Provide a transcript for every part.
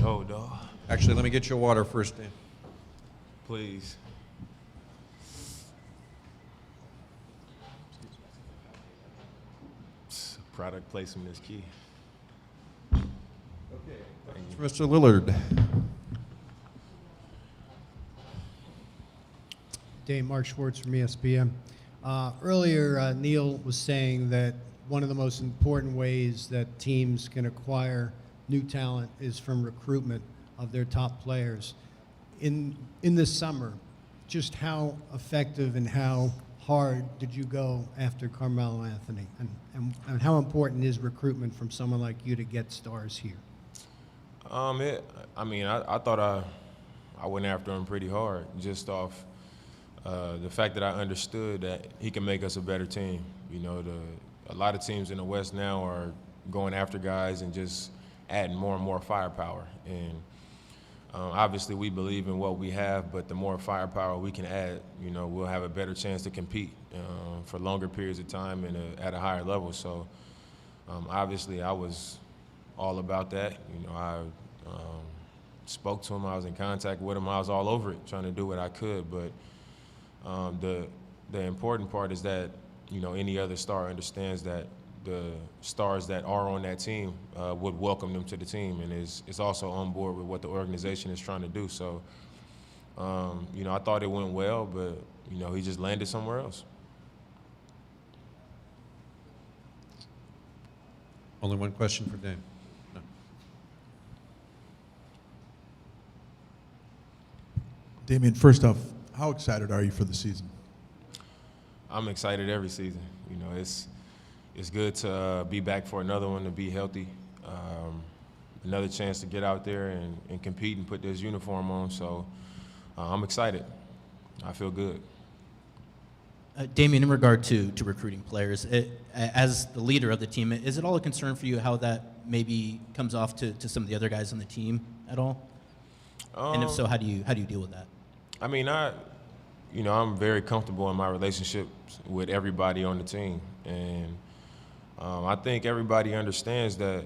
go, dog. Actually, let me get you water first, Dan. Please. Product placement is key. Okay. Mr. Lillard. Dave, Mark Schwartz from ESPN. Earlier, Neil was saying that one of the most important ways that teams can acquire new talent is from recruitment of their top players. In this summer, just how effective and how hard did you go after Carmelo Anthony? And how important is recruitment from someone like you to get stars here? I thought I went after him pretty hard, just off the fact that I understood that he can make us a better team. You know, a lot of teams in the West now are going after guys and just adding more and more firepower. And obviously we believe in what we have, but the more firepower we can add, you know, we'll have a better chance to compete for longer periods of time and at a higher level. So obviously I was all about that. You know, I spoke to him, I was in contact with him, I was all over it, trying to do what I could. But the important part is that, you know, any other star understands that the stars that are on that team would welcome them to the team and is also on board with what the organization is trying to do. So, you know, I thought it went well, but, you know, he just landed somewhere else. Only one question for Dan. No. Damian, first off, how excited are you for the season? I'm excited every season. You know, it's good to be back for another one, to be healthy, another chance to get out there and compete and put this uniform on. So I'm excited. I feel good. Damian, in regard to recruiting players, as the leader of the team, is it all a concern for you how that maybe comes off to some of the other guys on the team at all? And if so, how do you deal with that? I mean, I'm very comfortable in my relationships with everybody on the team, and I think everybody understands that,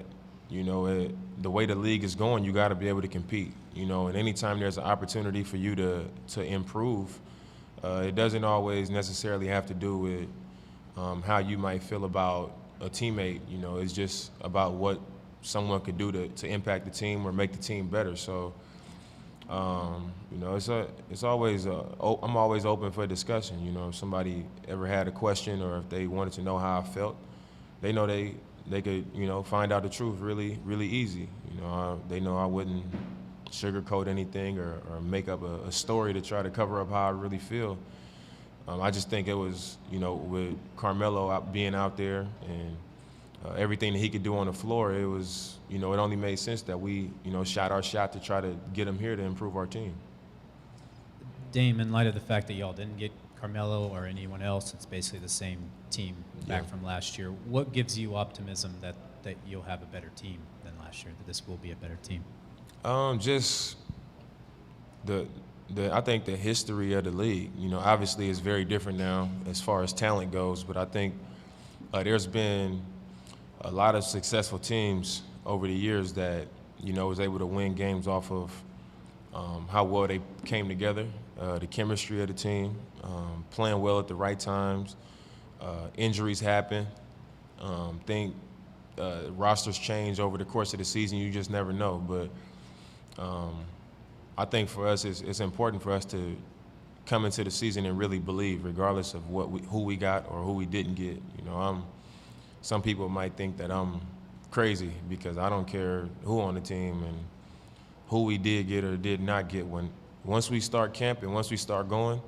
you know, the way the league is going, you got to be able to compete, you know, and anytime there's an opportunity for you to improve, it doesn't always necessarily have to do with how you might feel about a teammate. You know, it's just about what someone could do to impact the team or make the team better. So, you know, it's always I'm always open for discussion. You know, if somebody ever had a question or if they wanted to know how I felt, they know they could, you know, find out the truth really, really easy. You know, they know I wouldn't sugarcoat anything or make up a story to try to cover up how I really feel. I just think it was, you know, with Carmelo being out there and everything that he could do on the floor, it was, you know, it only made sense that we, you know, shot our shot to try to get him here to improve our team. Dame, in light of the fact that y'all didn't get Carmelo or anyone else, it's basically the same team back from last year. What gives you optimism that you'll have a better team than last year, that this will be a better team? Just I think the history of the league, you know, obviously is very different now as far as talent goes, but I think there's been a lot of successful teams over the years that, you know, was able to win games off of how well they came together, the chemistry of the team, playing well at the right times. Injuries happen. Rosters change over the course of the season. You just never know. But I think for us, it's important for us to come into the season and really believe, regardless of who we got or who we didn't get. You know, some people might think that I'm crazy because I don't care who on the team and who we did get or did not get. Once we start camping, once we start going,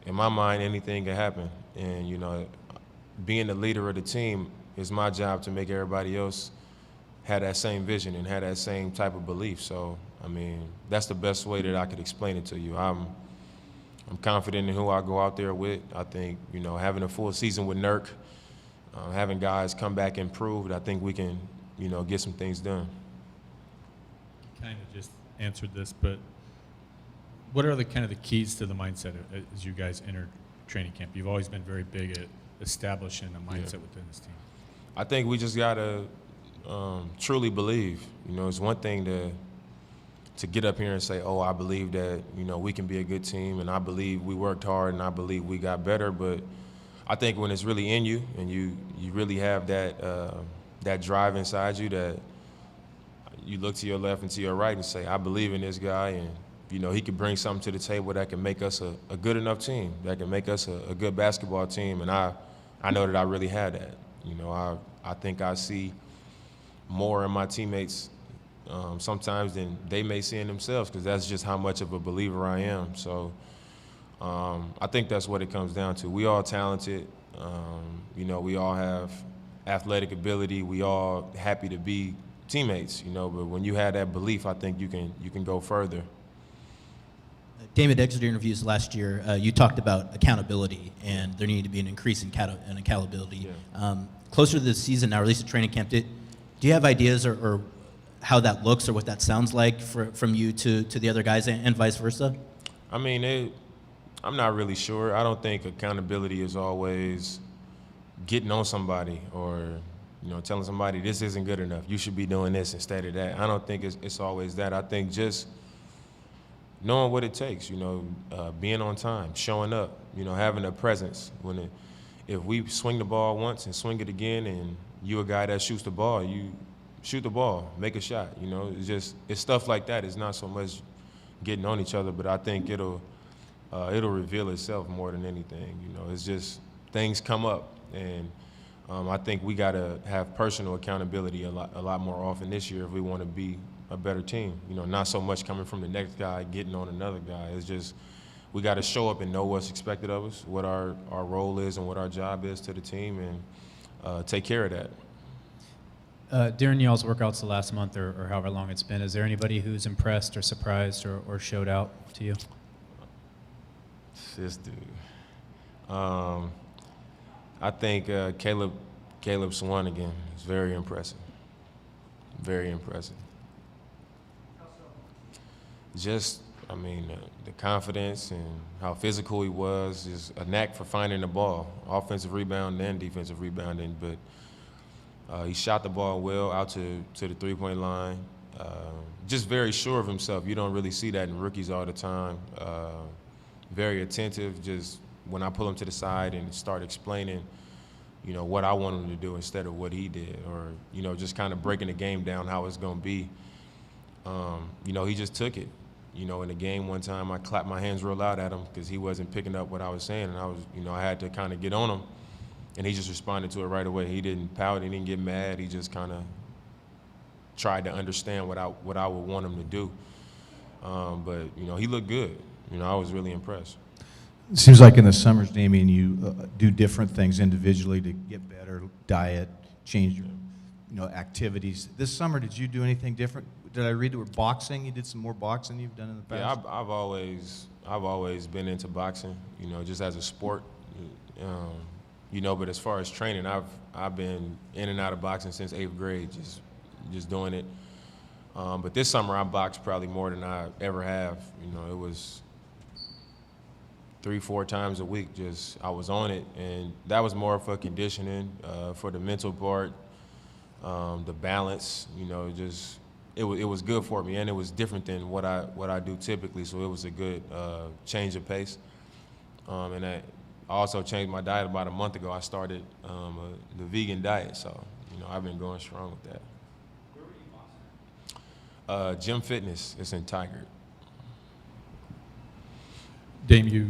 in my mind, anything can happen. And, you know, being the leader of the team, it's my job to make everybody else have that same vision and have that same type of belief. So, I mean, that's the best way that I could explain it to you. I'm confident in who I go out there with. I think, you know, having a full season with Nurk, having guys come back improved, I think we can, you know, get some things done. You kind of just answered this, but what are the kind of the keys to the mindset as you guys enter training camp? You've always been very big at establishing a mindset within this team. I think we just got to truly believe. You know, it's one thing to get up here and say, oh, I believe that, you know, we can be a good team, and I believe we worked hard, and I believe we got better. But I think when it's really in you, and you really have that drive inside you, that you look to your left and to your right and say, I believe in this guy, and you know, he could bring something to the table that can make us a good enough team, that can make us a good basketball team. And I know that I really had that. You know, I think I see more in my teammates sometimes than they may see in themselves, because that's just how much of a believer I am. So I think that's what it comes down to. We all talented. You know, we all have athletic ability. We all happy to be teammates, you know, but when you have that belief, I think you can go further. David, Exeter interviews last year, you talked about accountability, and there needed to be an increase in accountability. Yeah. Closer to the season now, or at least at training camp, do you have ideas or how that looks or what that sounds like from you to the other guys and vice versa? I mean, I'm not really sure. I don't think accountability is always getting on somebody or, you know, telling somebody this isn't good enough. You should be doing this instead of that. I don't think it's always that. I think just knowing what it takes, you know, being on time, showing up, you know, having a presence. If we swing the ball once and swing it again, and you a guy that shoots the ball, you shoot the ball, make a shot. You know, it's stuff like that. It's not so much getting on each other, but I think it'll reveal itself more than anything. You know, it's just things come up, and I think we got to have personal accountability a lot more often this year if we want to be a better team. You know, not so much coming from the next guy, getting on another guy. It's just we got to show up and know what's expected of us, what our role is and what our job is to the team, and take care of that. During y'all's workouts the last month or however long it's been, is there anybody who's impressed or surprised or showed out to you? This dude. I think Caleb Swan again is very impressive. Very impressive. Just, I mean, the confidence and how physical he was, just a knack for finding the ball, offensive rebound and defensive rebounding. But he shot the ball well out to the three-point line. Just very sure of himself. You don't really see that in rookies all the time. Very attentive. Just when I pull him to the side and start explaining, you know, what I want him to do instead of what he did, or, you know, just kind of breaking the game down how it's going to be. You know, he just took it. You know, in the game one time I clapped my hands real loud at him because he wasn't picking up what I was saying, and I had to kind of get on him, and he just responded to it right away. He didn't pout, he didn't get mad, he just kind of tried to understand what I would want him to do. But, you know, he looked good. You know, I was really impressed. It seems like in the summers, Damian, you do different things individually to get better, diet, change your, you know, activities. This summer, did you do anything different? Did I read the word boxing? You did some more boxing than you've done in the past? Yeah, I've always been into boxing, you know, just as a sport. You know, but as far as training, I've been in and out of boxing since 8th grade, just doing it. But this summer I boxed probably more than I ever have. You know, it was 3-4 times a week. I was on it, and that was more for conditioning, for the mental part, the balance. You know, it was good for me, and it was different than what I do typically. So it was a good change of pace. And I also changed my diet about a month ago. I started the vegan diet, so you know I've been going strong with that. Where were you boxing? Gym Fitness. It's in Tigard. Dame, you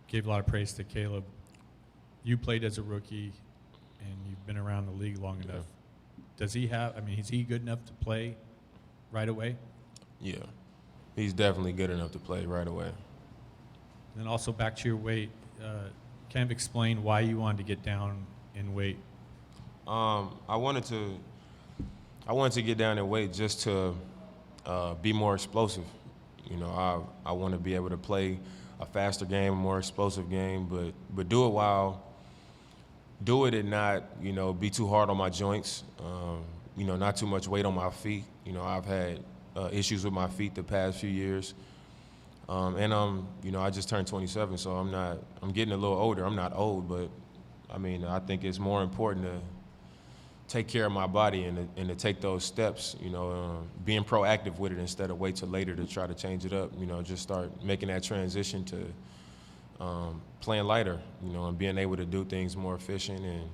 gave a lot of praise to Caleb. You played as a rookie, and you've been around the league long enough. Does he have, I mean, is he good enough to play right away? Yeah, he's definitely good enough to play right away. And then also back to your weight, kind of explain why you wanted to get down in weight. I wanted to get down in weight just to be more explosive. You know, I want to be able to play a faster game, a more explosive game, but do it and not, you know, be too hard on my joints. You know, not too much weight on my feet. You know, I've had issues with my feet the past few years. And you know, I just turned 27, so I'm getting a little older. I'm not old, but I mean, I think it's more important take care of my body and to take those steps, being proactive with it instead of wait till later to try to change it up, just start making that transition to playing lighter, and being able to do things more efficient and,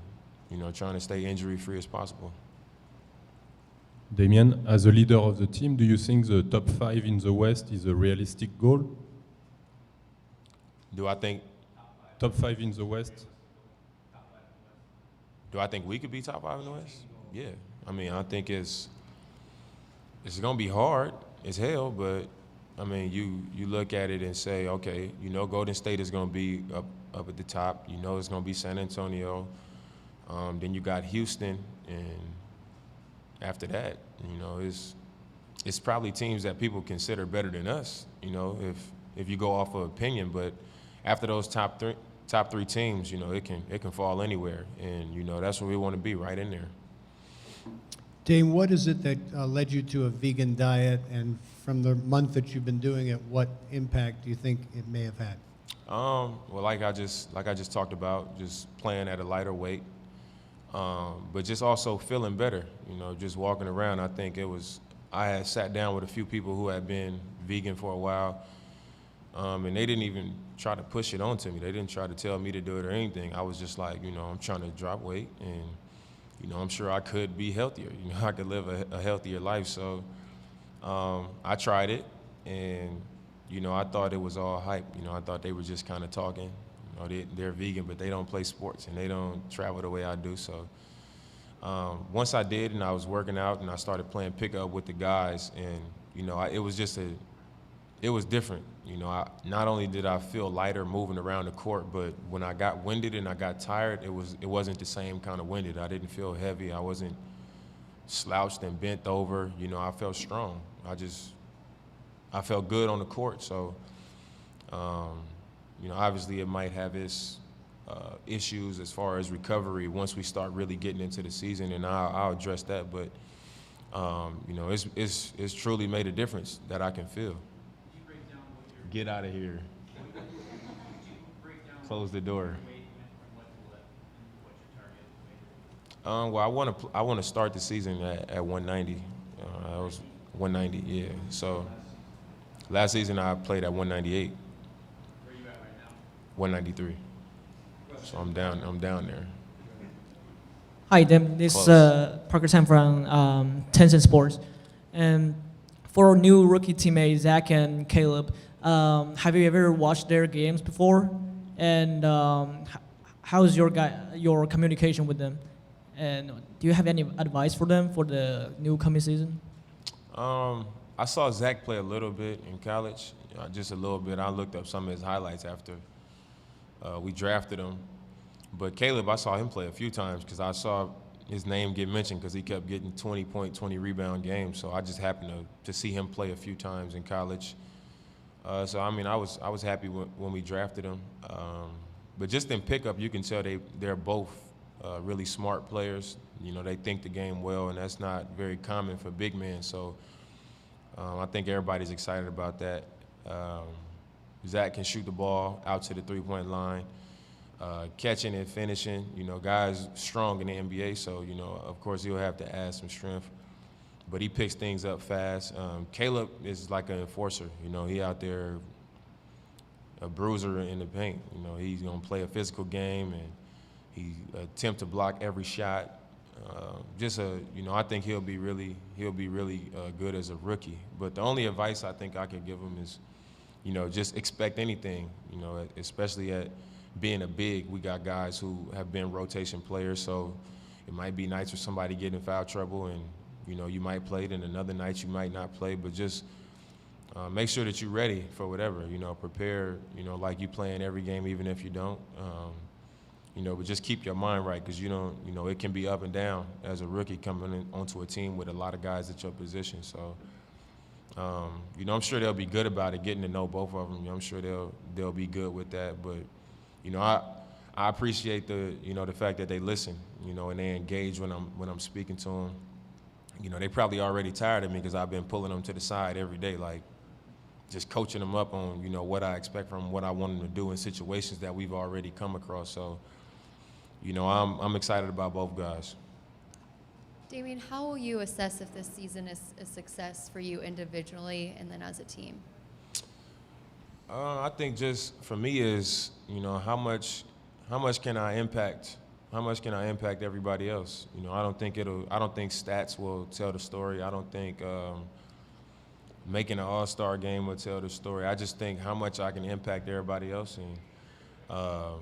trying to stay injury-free as possible. Damian, as a leader of the team, do you think the top 5 in the West is a realistic goal? Do I think Top 5 in the West? we could be top 5 in the West? Yeah. I mean, I think it's going to be hard as hell, but, I mean, you look at it and say, okay, Golden State is going to be up at the top. It's going to be San Antonio. Then you got Houston, and after that, it's probably teams that people consider better than us, if you go off of opinion. But after those top three teams, it can fall anywhere, and that's where we want to be, right in there. Dane, what is it that led you to a vegan diet, and from the month that you've been doing it, what impact do you think it may have had? Well, like I just talked about, just playing at a lighter weight, but just also feeling better. Just walking around. I think I had sat down with a few people who had been vegan for a while, and they didn't even try to push it onto me. They didn't try to tell me to do it or anything. I was just like, I'm trying to drop weight, and I'm sure I could be healthier. I could live a healthier life. So I tried it, and I thought it was all hype. I thought they were just kind of talking. They're vegan, but they don't play sports and they don't travel the way I do. So once I did, and I was working out, and I started playing pickup with the guys, and it was just it was different. Not only did I feel lighter moving around the court, but when I got winded and I got tired, it wasn't the same kind of winded. I didn't feel heavy. I wasn't slouched and bent over. I felt strong. I felt good on the court. So, obviously it might have its issues as far as recovery once we start really getting into the season, and I'll address that. But, it's truly made a difference that I can feel. Get out of here. Close the door. Well, I want to start the season at 190. I was 190, yeah. So last season I played at 198. Where are you at right now? 193. So I'm down there. Hi, this is Parker Sam from Tencent Sports. And for our new rookie teammates, Zach and Caleb, have you ever watched their games before? And how's your communication with them? And do you have any advice for them for the new coming season? I saw Zach play a little bit in college, just a little bit. I looked up some of his highlights after we drafted him. But Caleb, I saw him play a few times because I saw his name get mentioned because he kept getting 20-point, 20-rebound games. So I just happened to see him play a few times in college. So I mean, I was happy when we drafted him. But just in pickup, you can tell they're both really smart players. They think the game well, and that's not very common for big men. So I think everybody's excited about that. Zach can shoot the ball out to the three-point line, catching and finishing. Guys strong in the NBA, so of course he'll have to add some strength. But he picks things up fast. Caleb is like an enforcer. He out there a bruiser in the paint. He's gonna play a physical game, and he attempt to block every shot. I think he'll be really good as a rookie. But the only advice I think I could give him is, just expect anything. Especially at being a big, we got guys who have been rotation players, so it might be nights where somebody get in foul trouble and you might play, then another night you might not play, but just make sure that you're ready for whatever. Prepare. Like you playing every game, even if you don't. But just keep your mind right, because it can be up and down as a rookie coming onto a team with a lot of guys at your position. So, I'm sure they'll be good about it, getting to know both of them. I'm sure they'll be good with that. But, I appreciate the fact that they listen, and they engage when I'm speaking to them. They probably already tired of me because I've been pulling them to the side every day, like just coaching them up on, what I expect from them, what I want them to do in situations that we've already come across. So, I'm excited about both guys. Damian, how will you assess if this season is a success for you individually and then as a team? I think just for me is, how much can I impact? How much can I impact everybody else? I don't think stats will tell the story. I don't think making an all-star game will tell the story. I just think how much I can impact everybody else and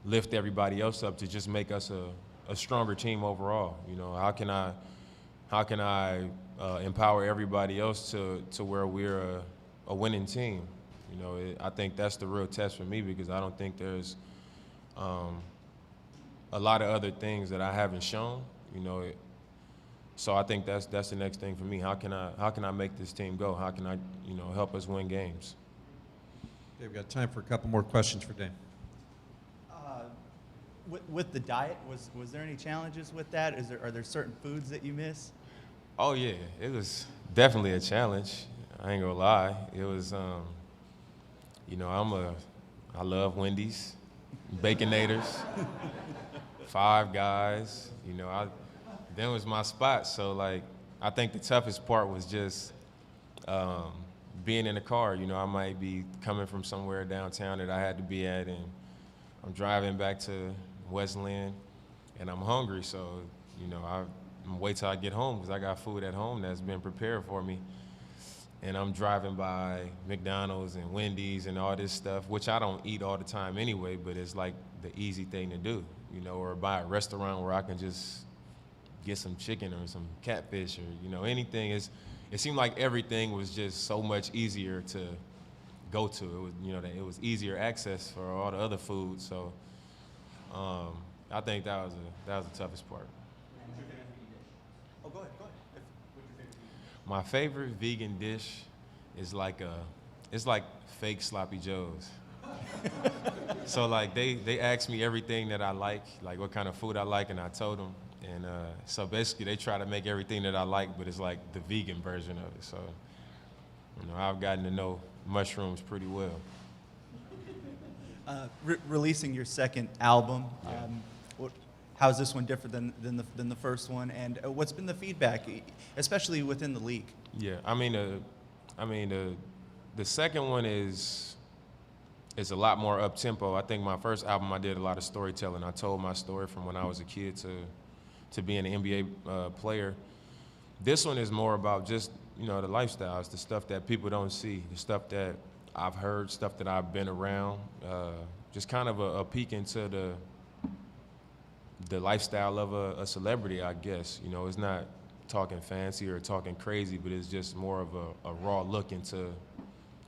lift everybody else up to just make us a stronger team overall. How can I empower everybody else to where we're a winning team? I think that's the real test for me, because I don't think there's a lot of other things that I haven't shown. So I think that's the next thing for me. How can I make this team go? How can I help us win games? Okay, we've got time for a couple more questions for Dame. With the diet, was there any challenges with that? Are there certain foods that you miss? Oh yeah, it was definitely a challenge. I ain't gonna lie. It was, I love Wendy's, Baconators, Five Guys. That was my spot. So I think the toughest part was just being in the car. I might be coming from somewhere downtown that I had to be at, and I'm driving back to Westland, and I'm hungry. So, I'm wait till I get home, because I got food at home that's been prepared for me. And I'm driving by McDonald's and Wendy's and all this stuff, which I don't eat all the time anyway, but it's like the easy thing to do, or by a restaurant where I can just get some chicken or some catfish or, anything. It seemed like everything was just so much easier to go to. It was, it was easier access for all the other food. So I think that was the toughest part. Oh, go ahead. My favorite vegan dish is it's like fake sloppy joes. So they asked me everything that I like what kind of food I like, and I told them. And so basically they try to make everything that I like, but it's like the vegan version of it. So, I've gotten to know mushrooms pretty well. Releasing your second album, Yeah. how's this one different than the first one? And what's been the feedback, especially within the league? Yeah, the second one is a lot more up tempo. I think my first album I did a lot of storytelling. I told my story from when I was a kid to being an NBA player. This one is more about just the lifestyles, the stuff that people don't see, the stuff that I've heard, stuff that I've been around. Just kind of a peek into the lifestyle of a celebrity, I guess. It's not talking fancy or talking crazy, but it's just more of a raw look into,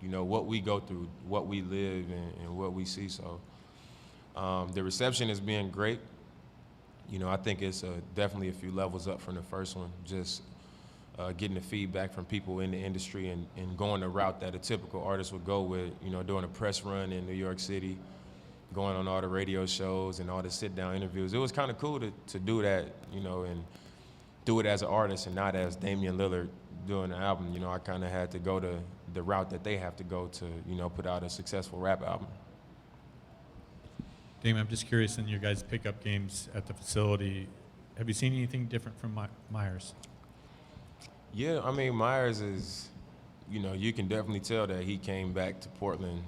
what we go through, what we live, and what we see. So the reception has been great. I think it's definitely a few levels up from the first one. Just getting the feedback from people in the industry and going the route that a typical artist would go with, doing a press run in New York City, going on all the radio shows and all the sit-down interviews. It was kind of cool to do that, and do it as an artist and not as Damian Lillard doing an album. I kind of had to go to the route that they have to go to, put out a successful rap album. Damian, I'm just curious, in your guys' pickup games at the facility, have you seen anything different from Myers? Yeah, Myers is, you can definitely tell that he came back to Portland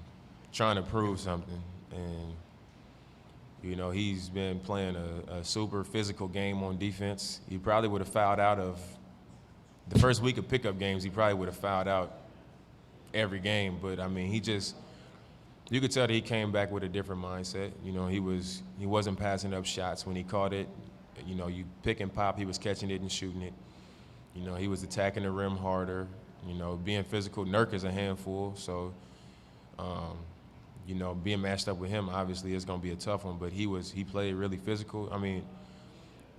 trying to prove something. And, he's been playing a super physical game on defense. He probably would have fouled out of the first week of pickup games. He probably would have fouled out every game. But, you could tell that he came back with a different mindset. He wasn't passing up shots when he caught it. You pick and pop, he was catching it and shooting it. He was attacking the rim harder, being physical. Nurk is a handful, so, being matched up with him obviously is going to be a tough one, but he played really physical.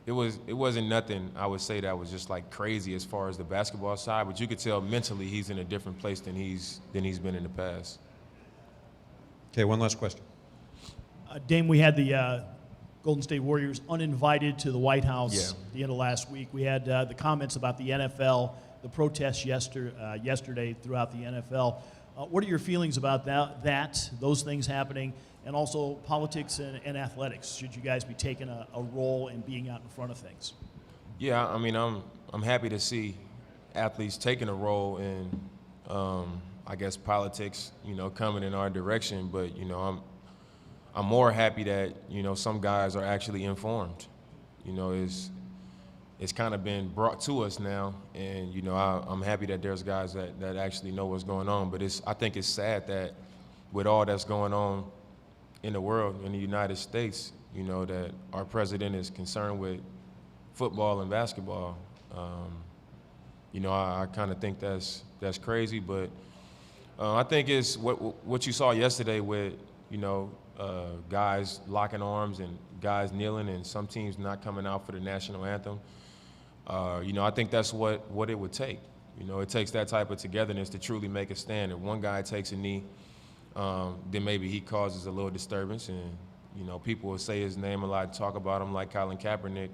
It wasn't nothing I would say that was just crazy as far as the basketball side, but you could tell mentally he's in a different place than he's been in the past. Okay, one last question. Dame, we had the Golden State Warriors uninvited to the White House Yeah. at the end of last week. We had the comments about the NFL, the protests yesterday throughout the NFL. What are your feelings about those things happening, and also politics and athletics? Should you guys be taking a role in being out in front of things? Yeah, I mean, I'm happy to see athletes taking a role in, I guess, politics, coming in our direction. But, I'm more happy that, some guys are actually informed. It's kind of been brought to us now, and, I'm happy that there's guys that actually know what's going on. But I think it's sad that with all that's going on in the world, in the United States, that our president is concerned with football and basketball. I kind of think that's crazy, but I think it's what you saw yesterday with, guys locking arms and guys kneeling and some teams not coming out for the national anthem. I think that's what it would take. It takes that type of togetherness to truly make a stand. If one guy takes a knee, then maybe he causes a little disturbance, and people will say his name a lot, talk about him like Colin Kaepernick.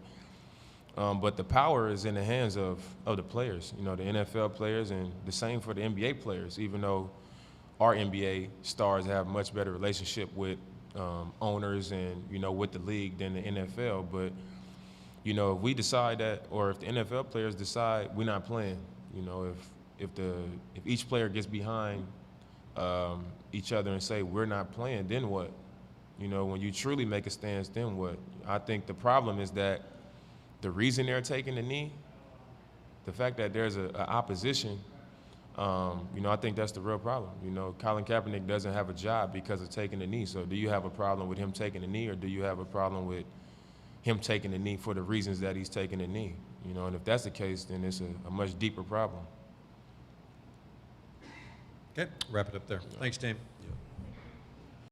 But the power is in the hands of the players, the NFL players, and the same for the NBA players, even though our NBA stars have much better relationship with owners and, with the league than the NFL. But, if we decide that, or if the NFL players decide we're not playing, if each player gets behind each other and say we're not playing, then what? When you truly make a stance, then what? I think the problem is that the reason they're taking the knee, the fact that there's an opposition, I think that's the real problem. Colin Kaepernick doesn't have a job because of taking the knee. So do you have a problem with him taking the knee, or do you have a problem with him taking the knee for the reasons that he's taking the knee? And if that's the case, then it's a much deeper problem. Okay, wrap it up there. Thanks, Dame.